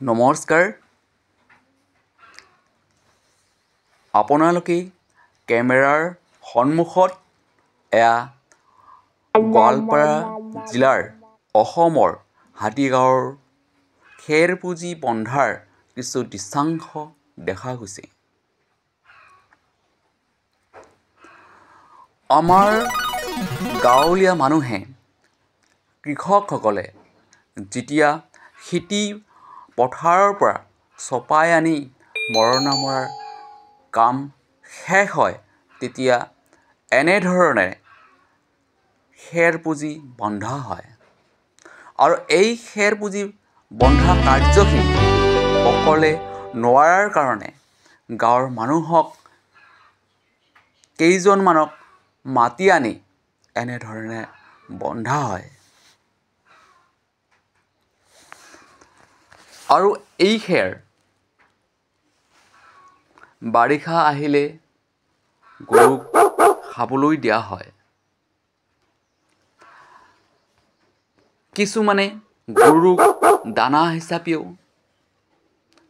নমস্কাৰ আপোনালোকে কেমেৰাৰ সন্মুখত এয়া গোৱালপাৰা জিলাৰ অসমৰ হাতীগাঁৱৰ খেৰপুঁজি বন্ধাৰ কিছু দৃশ্যাংশ দেখা গৈছে। আমাৰ গাঁৱলীয়া মানুহে কৃষকসকলে যেতিয়া খেতি পথাৰৰ পৰা চপাই আনি মৰণা মৰাৰ কাম শেষ হয় তেতিয়া এনেধৰণে খেৰপুঁজি বন্ধা হয় আৰু এই খেৰপুঁজি বন্ধা কাৰ্যখিনি অকলে নোৱাৰাৰ কাৰণে গাঁৱৰ মানুহক কেইজনমানক মাতি আনি এনেধৰণে বন্ধা হয় আৰু এই খেৰ বাৰিষা আহিলে গৰুক খাবলৈ দিয়া হয়। কিছুমানে গৰুক দানা হিচাপেও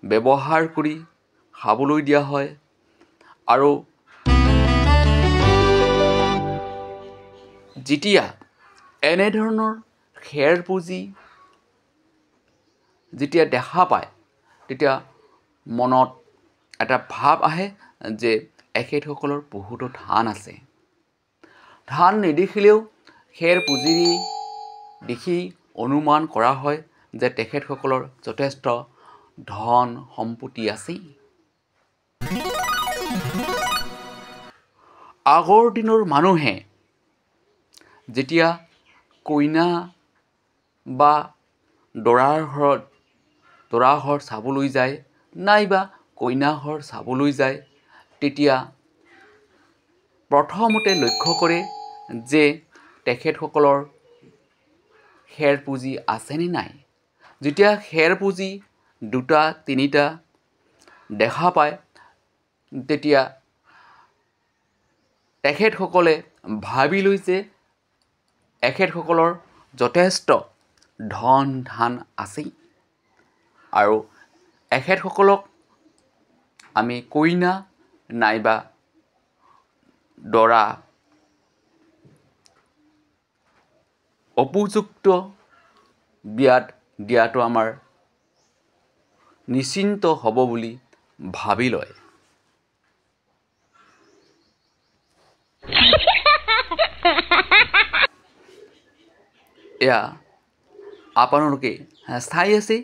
ব্যৱহাৰ কৰি খাবলৈ দিয়া হয় আৰু যেতিয়া এনেধৰণৰ খেৰপুঁজি যেতিয়া দেখা পায় তেতিয়া মনত এটা ভাৱ আহে যে এখেতসকলৰ বহুতো ধান আছে। ধান নেদেখিলেও খেৰপুঁজি দেখি অনুমান কৰা হয় যে তেখেতসকলৰ যথেষ্ট ধন সম্পত্তি আছে। আগৰ দিনৰ মানুহে যেতিয়া কইনা বা দৰা ঘৰ চাবলৈ যায় নাইবা কইনা ঘৰ চাবলৈ যায় তেতিয়া প্ৰথমতে লক্ষ্য কৰে যে তেখেতসকলৰ খেৰপুঁজি আছেনে নাই। যেতিয়া খেৰপুঁজি দুটা তিনিটা দেখা পায় তেতিয়া তেখেতসকলে ভাবি লয় যে এখেতসকলৰ যথেষ্ট ধন ধান আছে আৰু এখেতসকলক আমি কইনা নাইবা দৰা উপযুক্ত বিয়াত দিয়াটো আমাৰ নিশ্চিন্ত হ'ব বুলি ভাবি লয়। এয়া আপোনালোকে চাই আছে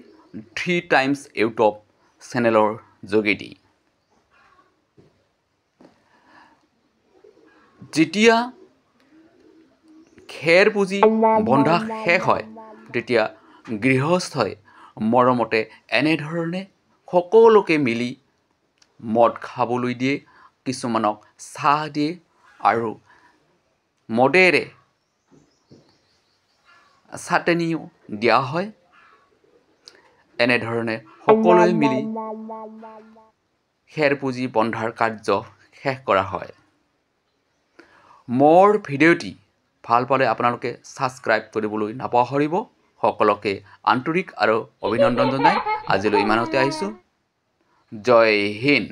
3 টাইমছ ইউটিউব চেনেলৰ যোগেদি। যেতিয়া খেৰপুঁজি বন্ধা শেষ হয় তেতিয়া গৃহস্থই মৰমতে এনেধৰণে সকলোকে মিলি মদ খাবলৈ দিয়ে, কিছুমানক চাহ দিয়ে আৰু মদেৰে চাটনিও দিয়া হয়। এনেধৰণে সকলোৱে মিলি খেৰপুঁজি বন্ধাৰ কাৰ্য শেষ কৰা হয়। মোৰ ভিডিঅ'টি ভাল পালে আপোনালোকে ছাবস্ক্ৰাইব কৰিবলৈ নাপাহৰিব। সকলোকে আন্তৰিক আৰু অভিনন্দন জনাই আজিলৈ ইমানতে আহিছোঁ। জয় হিন্দ।